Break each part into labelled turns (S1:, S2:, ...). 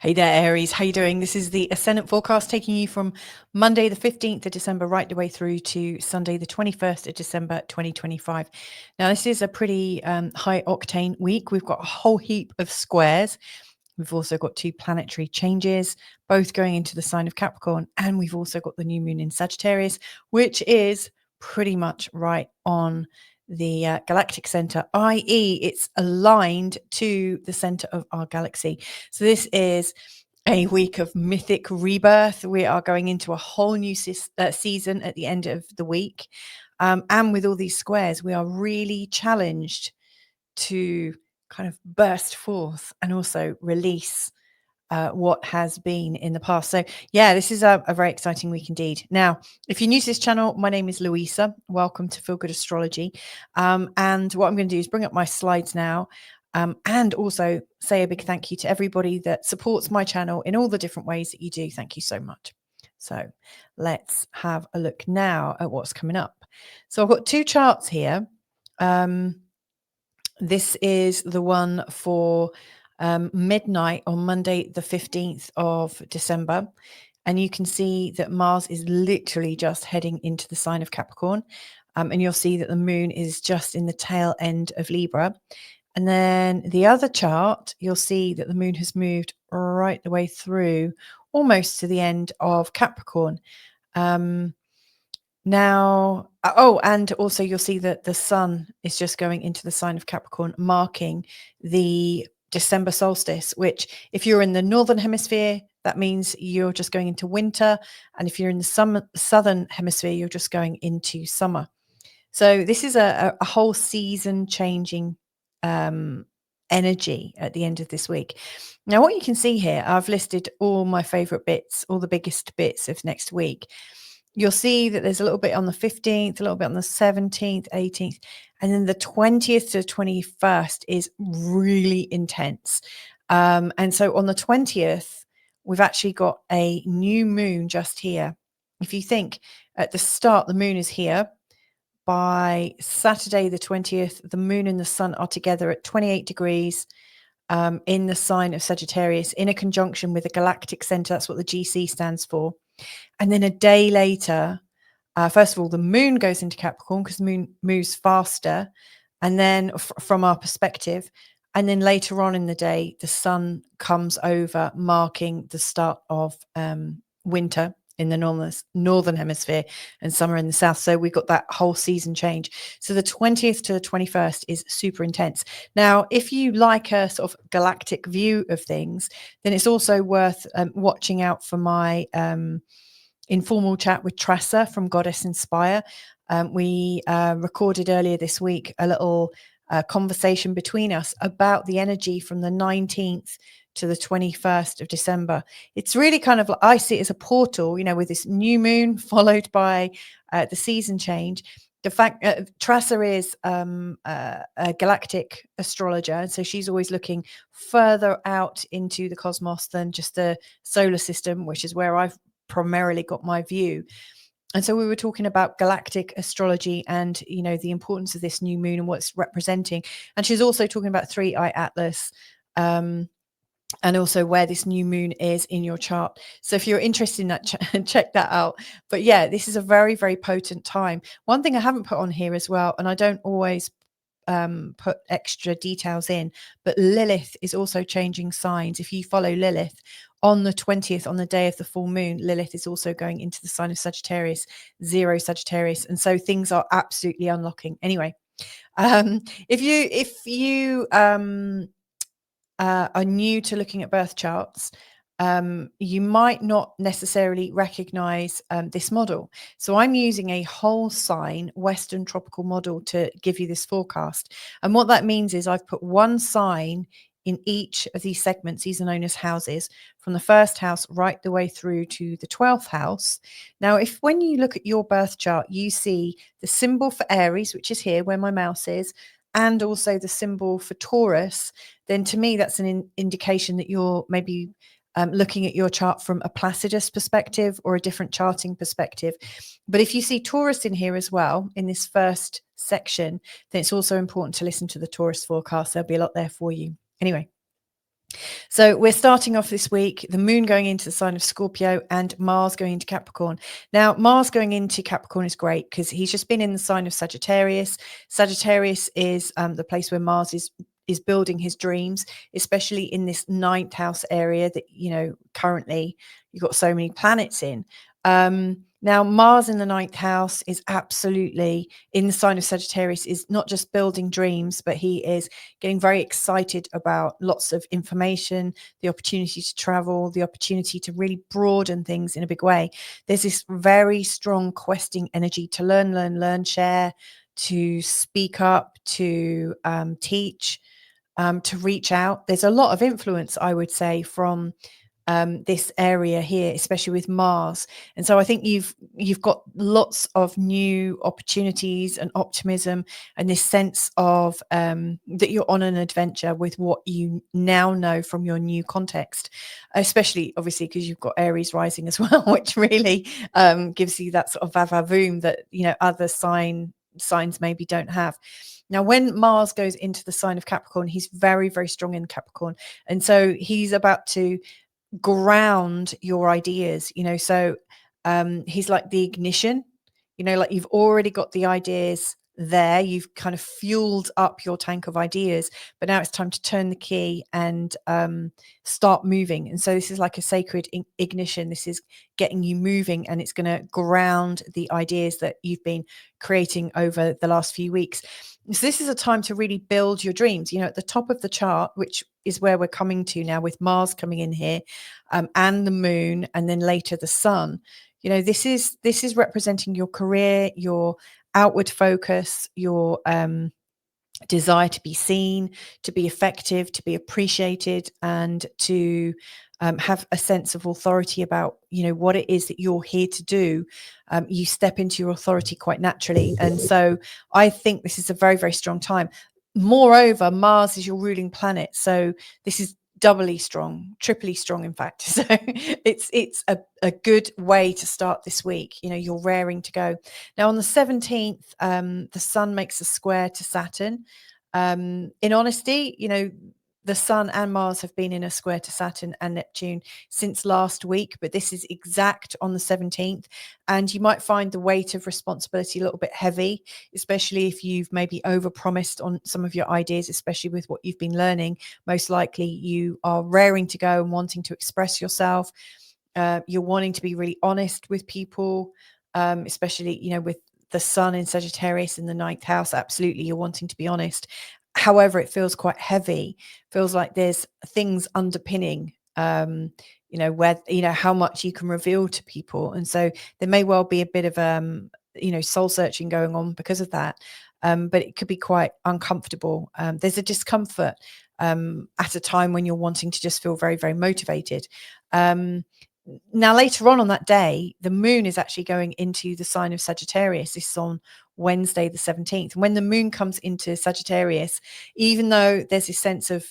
S1: Hey there, Aries. How you doing? This is the Ascendant forecast taking you from Monday, the 15th of December, right the way through to Sunday, the 21st of December, 2025. Now, this is a pretty high octane week. We've got a whole heap of squares. We've also got two planetary changes, both going into the sign of Capricorn. And we've also got the new moon in Sagittarius, which is pretty much right on the Galactic Centre, i.e. it's aligned to the centre of our galaxy. So this is a week of mythic rebirth. We are going into a whole new season at the end of the week. And with all these squares, we are really challenged to kind of burst forth and also release what has been in the past. So yeah, this is a very exciting week indeed. Now, if you're new to this channel, my name is Louisa. Welcome to Feel Good Astrology. And what I'm going to do is bring up my slides now. And also say a big thank you to everybody that supports my channel in all the different ways that you do. Thank you so much. So let's have a look now at what's coming up. So I've got two charts here. This is the one for midnight on Monday, the 15th of December. And you can see that Mars is literally just heading into the sign of Capricorn. And you'll see that the moon is just in the tail end of Libra. And then the other chart, you'll see that the moon has moved right the way through, almost to the end of Capricorn. Now, and also you'll see that the sun is just going into the sign of Capricorn, marking the December solstice, which if you're in the northern hemisphere, that means you're just going into winter. And if you're in the southern hemisphere, you're just going into summer. So this is a whole season changing energy at the end of this week. Now, what you can see here, I've listed all my favorite bits, all the biggest bits of next week. You'll see that there's a little bit on the 15th, a little bit on the 17th, 18th, and then the 20th to 21st is really intense. And so on the 20th, we've actually got a new moon just here. If you think at the start, the moon is here. By Saturday, the 20th, the moon and the sun are together at 28 degrees in the sign of Sagittarius in a conjunction with the Galactic Centre. That's what the GC stands for. And then a day later, first of all, the moon goes into Capricorn because the moon moves faster. And then from our perspective, and then later on in the day, the sun comes over, marking the start of winter in the northern hemisphere and summer in the south. So we've got that whole season change. So the 20th to the 21st is super intense. Now, if you like a sort of galactic view of things, then it's also worth watching out for my informal chat with Tressa from Goddess Inspire. We recorded earlier this week a little conversation between us about the energy from the 19th to the 21st of December. It's really kind of, I see it as a portal, you know, with this new moon followed by the season change. The fact Tressa is a galactic astrologer, and so she's always looking further out into the cosmos than just the solar system, which is where I've primarily got my view. And so we were talking about galactic astrology and, you know, the importance of this new moon and what it's representing. And she's also talking about 3i Atlas, and also where this new moon is in your chart. So if you're interested in that, check that out. But yeah, this is a very, very potent time. One thing I haven't put on here as well, and I don't always put extra details in, but Lilith is also changing signs. If you follow Lilith on the 20th, on the day of the full moon, Lilith is also going into the sign of Sagittarius, 0 Sagittarius. And so things are absolutely unlocking. Anyway, if you are new to looking at birth charts, you might not necessarily recognize this model. So I'm using a whole sign Western tropical model to give you this forecast. And what that means is I've put one sign in each of these segments. These are known as houses, from the first house right the way through to the 12th house. Now, when you look at your birth chart, you see the symbol for Aries, which is here where my mouse is, and also the symbol for Taurus, then to me, that's an indication that you're maybe looking at your chart from a Placidus perspective or a different charting perspective. But if you see Taurus in here as well, in this first section, then it's also important to listen to the Taurus forecast. There'll be a lot there for you. Anyway, So we're starting off this week, the moon going into the sign of Scorpio and Mars going into Capricorn. Now, Mars going into Capricorn is great because he's just been in the sign of Sagittarius. Sagittarius is the place where Mars is building his dreams, especially in this ninth house area that, currently you've got so many planets in. Now, Mars in the ninth house is absolutely in the sign of Sagittarius, is not just building dreams, but he is getting very excited about lots of information, the opportunity to travel, the opportunity to really broaden things in a big way. There's this very strong questing energy to learn, share, to speak up, to teach, to reach out. There's a lot of influence, I would say, from this area here, especially with Mars. And so I think you've got lots of new opportunities and optimism and this sense of that you're on an adventure with what you now know from your new context, especially obviously because you've got Aries rising as well, which really gives you that sort of vavavoom that other signs maybe don't have. Now, when Mars goes into the sign of Capricorn, he's very, very strong in Capricorn. And so he's about to ground your ideas, so he's like the ignition, like you've already got the ideas there, you've kind of fueled up your tank of ideas, but now it's time to turn the key and start moving. And so this is like a sacred ignition. This is getting you moving, and it's going to ground the ideas that you've been creating over the last few weeks. So this is a time to really build your dreams, at the top of the chart, which is where we're coming to now with Mars coming in here, and the moon, and then later the sun. This is representing your career, your outward focus, your desire to be seen, to be effective, to be appreciated, and to have a sense of authority about what it is that you're here to do. You step into your authority quite naturally, and so I think this is a very, very strong time. Moreover, Mars is your ruling planet, so this is doubly strong, triply strong, in fact. So it's a good way to start this week. You're raring to go. Now on the 17th, the sun makes a square to Saturn. In honesty, the sun and Mars have been in a square to Saturn and Neptune since last week, but this is exact on the 17th. And you might find the weight of responsibility a little bit heavy, especially if you've maybe overpromised on some of your ideas, especially with what you've been learning. Most likely you are raring to go and wanting to express yourself. You're wanting to be really honest with people, especially, with the sun in Sagittarius in the ninth house. Absolutely, you're wanting to be honest. However, it feels quite heavy. Feels like there's things underpinning, where, how much you can reveal to people. And so there may well be a bit of, soul searching going on because of that. But it could be quite uncomfortable. There's a discomfort at a time when you're wanting to just feel very, very motivated. Now, later on that day, the moon is actually going into the sign of Sagittarius. This is on Wednesday, the 17th. And when the moon comes into Sagittarius, even though there's this sense of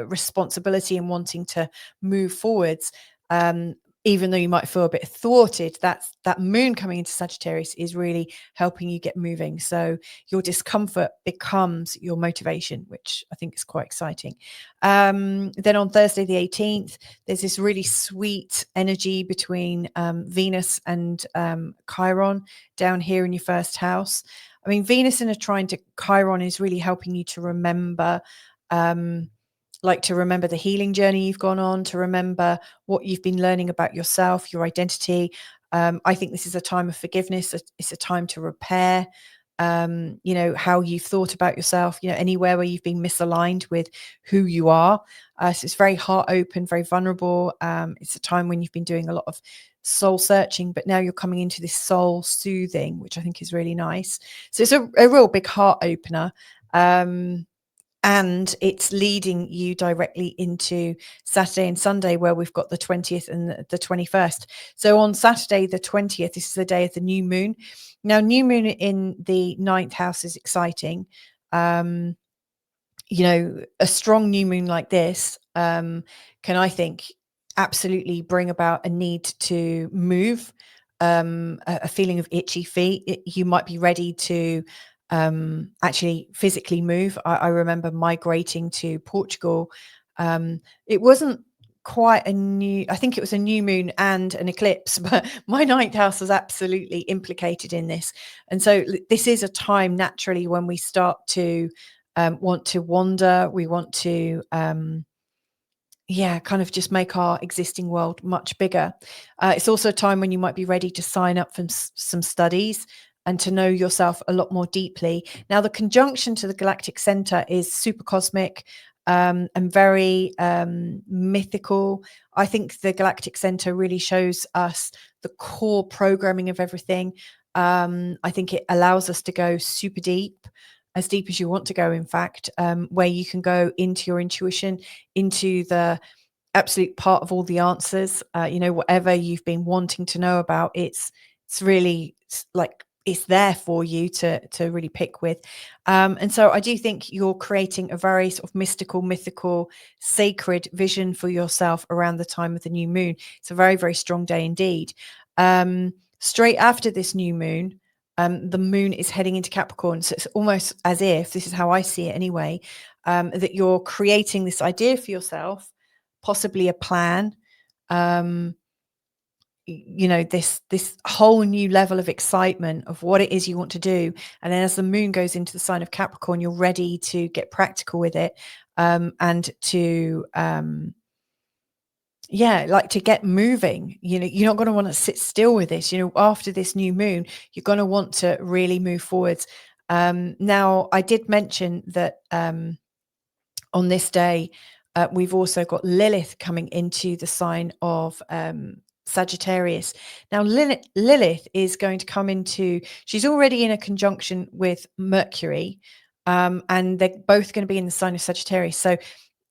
S1: responsibility and wanting to move forwards, even though you might feel a bit thwarted, that moon coming into Sagittarius is really helping you get moving. So your discomfort becomes your motivation, which I think is quite exciting. Then on Thursday, the 18th, there's this really sweet energy between Venus and Chiron down here in your first house. I mean, Venus in a trine to Chiron is really helping you to remember to remember the healing journey you've gone on, to remember what you've been learning about yourself, your identity. I think this is a time of forgiveness. It's a time to repair, how you've thought about yourself, anywhere where you've been misaligned with who you are. So it's very heart open, very vulnerable. It's a time when you've been doing a lot of soul searching, but now you're coming into this soul soothing, which I think is really nice. So it's a real big heart opener. And it's leading you directly into Saturday and Sunday, where we've got the 20th and the 21st. So on Saturday, the 20th, this is the day of the new moon. Now, new moon in the ninth house is exciting. A strong new moon like this can, I think, absolutely bring about a need to move, a feeling of itchy feet. You might be ready to actually physically move. I remember migrating to Portugal It wasn't quite I think it was a new moon and an eclipse, but my ninth house was absolutely implicated in this. And so this is a time naturally when we start to want to wander. We want to kind of just make our existing world much bigger. It's also a time when you might be ready to sign up for some studies and to know yourself a lot more deeply. Now, the conjunction to the Galactic Centre is super cosmic and very mythical. I think the Galactic Centre really shows us the core programming of everything. I think it allows us to go super deep, as deep as you want to go, in fact, where you can go into your intuition, into the absolute part of all the answers. Whatever you've been wanting to know about, it's really like it's there for you to really pick with. And so I do think you're creating a very sort of mythical, sacred vision for yourself around the time of the new moon. It's a very, very strong day indeed. Straight after this new moon, the moon is heading into Capricorn. So it's almost as if, this is how I see it anyway, that you're creating this idea for yourself, possibly a plan, this whole new level of excitement of what it is you want to do. And then as the moon goes into the sign of Capricorn, you're ready to get practical with it, and to to get moving. You're not going to want to sit still with this. After this new moon, you're going to want to really move forwards. Now, I did mention that on this day, we've also got Lilith coming into the sign of Sagittarius. Now, Lilith is going to come she's already in a conjunction with Mercury, and they're both going to be in the sign of Sagittarius. So,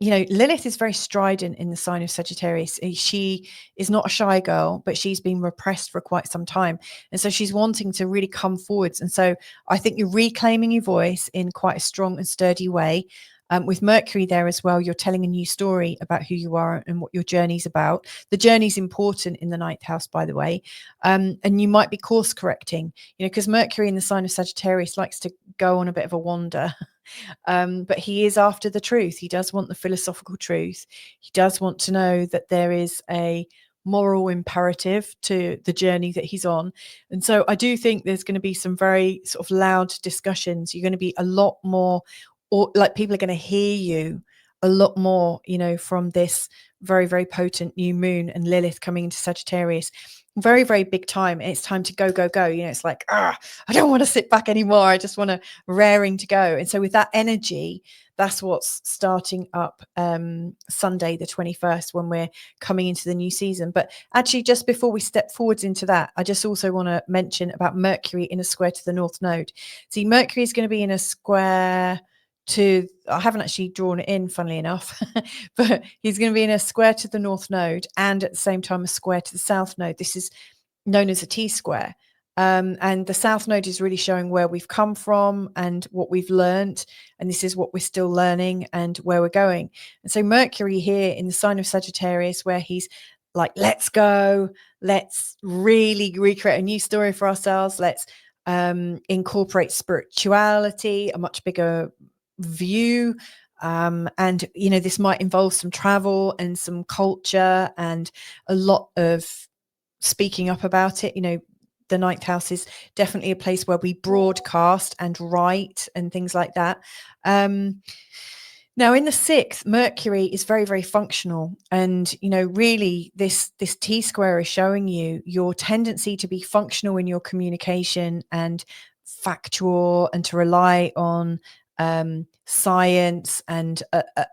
S1: Lilith is very strident in the sign of Sagittarius. She is not a shy girl, but she's been repressed for quite some time. And so she's wanting to really come forwards. And so I think you're reclaiming your voice in quite a strong and sturdy way. With Mercury there as well, you're telling a new story about who you are and what your journey's about. The journey's important in the ninth house, by the way. And you might be course correcting, because Mercury in the sign of Sagittarius likes to go on a bit of a wander. But he is after the truth. He does want the philosophical truth. He does want to know that there is a moral imperative to the journey that he's on. And so I do think there's going to be some very sort of loud discussions. You're going to be a lot more, or like people are going to hear you a lot more, from this very, very potent new moon and Lilith coming into Sagittarius. Very, very big time. And it's time to go. It's like, I don't want to sit back anymore. I just want to raring to go. And so with that energy, that's what's starting up Sunday, the 21st, when we're coming into the new season. But actually, just before we step forwards into that, I just also want to mention about Mercury in a square to the North Node. See, Mercury is going to be in a square I haven't actually drawn it in, funnily enough, but he's going to be in a square to the North Node and at the same time a square to the South Node. This is known as a T-square. And the South Node is really showing where we've come from and what we've learned. And this is what we're still learning and where we're going. And so Mercury here in the sign of Sagittarius, where he's like, let's go, let's really recreate a new story for ourselves. Let's incorporate spirituality, a much bigger view, and this might involve some travel and some culture and a lot of speaking up about it. The ninth house is definitely a place where we broadcast and write and things like that. Now in the sixth, Mercury is very, very functional. And, really this T-square is showing you your tendency to be functional in your communication and factual, and to rely on science and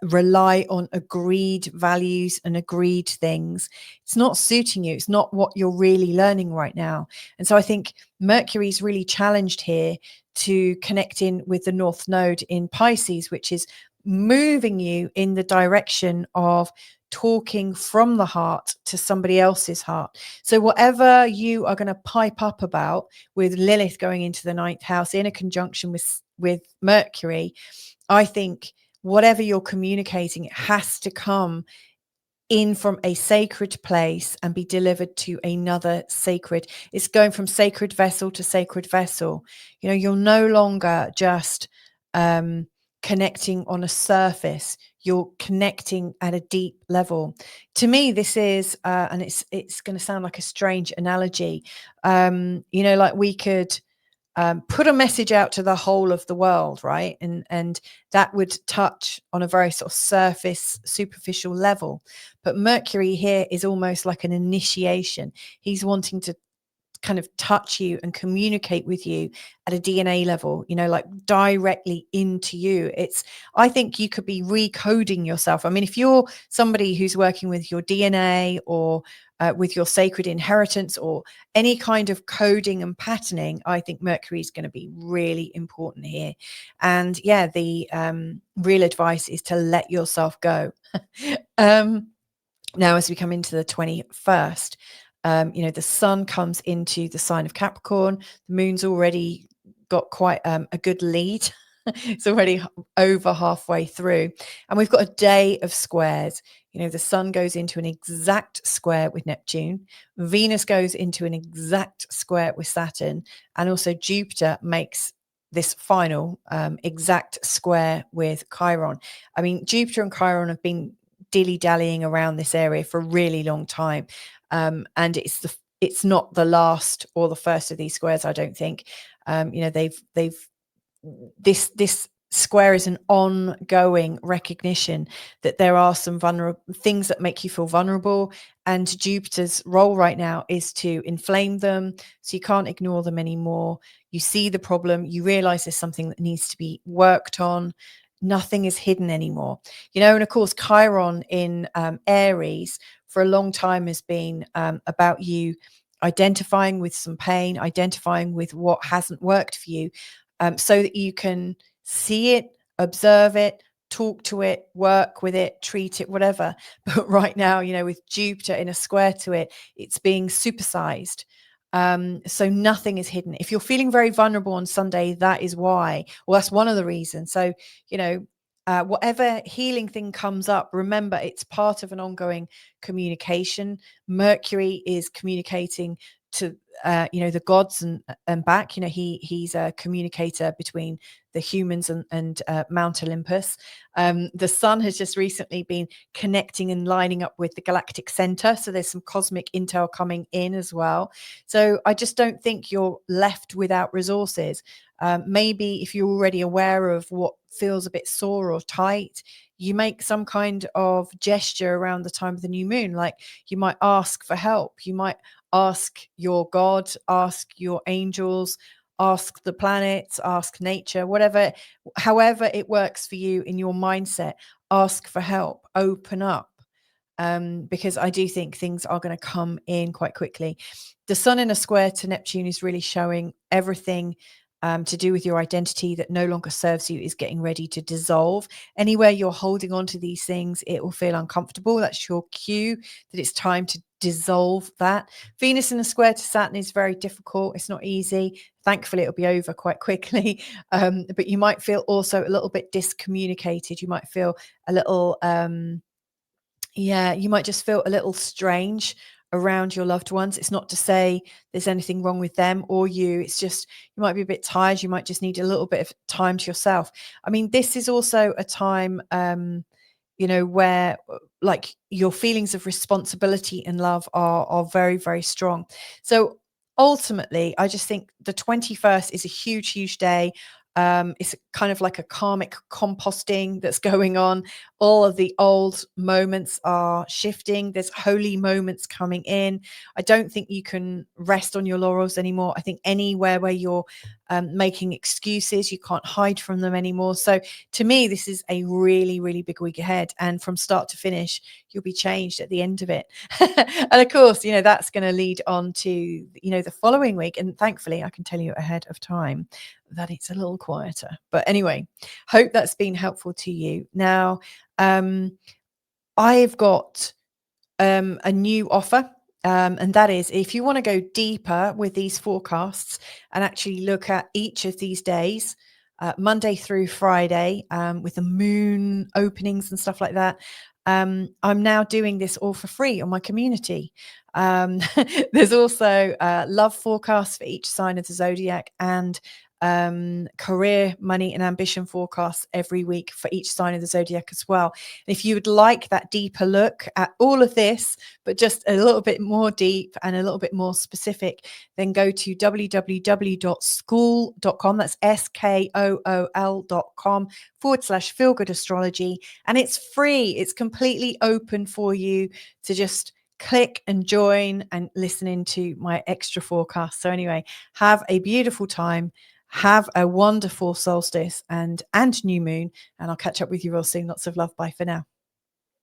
S1: rely on agreed values and agreed things. It's not suiting you. It's not what you're really learning right now. And so I think Mercury is really challenged here to connect in with the North Node in Pisces, which is moving you in the direction of talking from the heart to somebody else's heart. So whatever you are going to pipe up about with Lilith going into the ninth house in a conjunction with Mercury, I think whatever you're communicating, it has to come in from a sacred place and be delivered to another sacred. It's going from sacred vessel to sacred vessel. You're no longer just connecting on a surface. You're connecting at a deep level. To me, this is, and it's going to sound like a strange analogy. Like we could put a message out to the whole of the world, right? And that would touch on a very sort of surface, superficial level. But Mercury here is almost like an initiation. He's wanting to kind of touch you and communicate with you at a DNA level, like directly into you. I think you could be recoding yourself. I mean, if you're somebody who's working with your DNA or with your sacred inheritance or any kind of coding and patterning, I think Mercury is going to be really important here. And yeah, the real advice is to let yourself go. Now, as we come into the 21st, the sun comes into the sign of Capricorn. The moon's already got quite a good lead. It's already over halfway through. And we've got a day of squares. The sun goes into an exact square with Neptune. Venus goes into an exact square with Saturn. And also Jupiter makes this final exact square with Chiron. I mean, Jupiter and Chiron have been dilly-dallying around this area for a really long time. And it's not the last or the first of these squares, I don't think. This square is an ongoing recognition that there are some vulnerable things that make you feel vulnerable, and Jupiter's role right now is to inflame them, so you can't ignore them anymore. You see the problem, you realize there's something that needs to be worked on. Nothing is hidden anymore, and of course Chiron in Aries for a long time has been about you identifying with some pain, identifying with what hasn't worked for you, so that you can see it, observe it, talk to it, work with it, treat it, whatever. But right now, with Jupiter in a square to it, it's being supersized. So nothing is hidden. If you're feeling very vulnerable on Sunday, that is why. Well, that's one of the reasons. So, whatever healing thing comes up, remember it's part of an ongoing communication. Mercury is communicating to the gods and back. He's a communicator between the humans and Mount Olympus. The sun has just recently been connecting and lining up with the Galactic Centre, so there's some cosmic intel coming in as well. So I just don't think you're left without resources. Maybe if you're already aware of what feels a bit sore or tight, you make some kind of gesture around the time of the new moon. Like you might ask for help. You might ask your God, ask your angels, ask the planets, ask nature, whatever, however it works for you in your mindset, ask for help, open up. Because I do think things are going to come in quite quickly. The sun in a square to Neptune is really showing everything to do with your identity that no longer serves you is getting ready to dissolve. Anywhere you're holding on to these things, it will feel uncomfortable. That's your cue that it's time to dissolve that. Venus in a square to Saturn is very difficult. It's not easy. Thankfully, it'll be over quite quickly. But you might feel also a little bit discommunicated. You might feel a little... you might just feel a little strange around your loved ones. It's not to say there's anything wrong with them or you. It's just you might be a bit tired. You might just need a little bit of time to yourself. I mean, this is also a time, where like your feelings of responsibility and love are very, very strong. So ultimately, I just think the 21st is a huge, huge day. It's kind of like a karmic composting that's going on. All of the old moments are shifting. There's holy moments coming in. I don't think you can rest on your laurels anymore. I think anywhere where you're making excuses, you can't hide from them anymore. So to me, this is a really, really big week ahead. And from start to finish, you'll be changed at the end of it. And of course, that's going to lead on to, the following week. And thankfully, I can tell you ahead of time that it's a little quieter. But anyway, hope that's been helpful to you. Now, I've got a new offer. And that is, if you want to go deeper with these forecasts and actually look at each of these days, Monday through Friday, with the moon openings and stuff like that, I'm now doing this all for free on my community. There's also love forecasts for each sign of the zodiac and career, money, and ambition forecasts every week for each sign of the zodiac as well. And if you would like that deeper look at all of this, but just a little bit more deep and a little bit more specific, then go to www.skool.com. That's skool.com/feelgoodastrology. And it's free. It's completely open for you to just click and join and listen into my extra forecast. So anyway, have a beautiful time. Have a wonderful solstice and new moon. And I'll catch up with you real soon. Lots of love. Bye for now.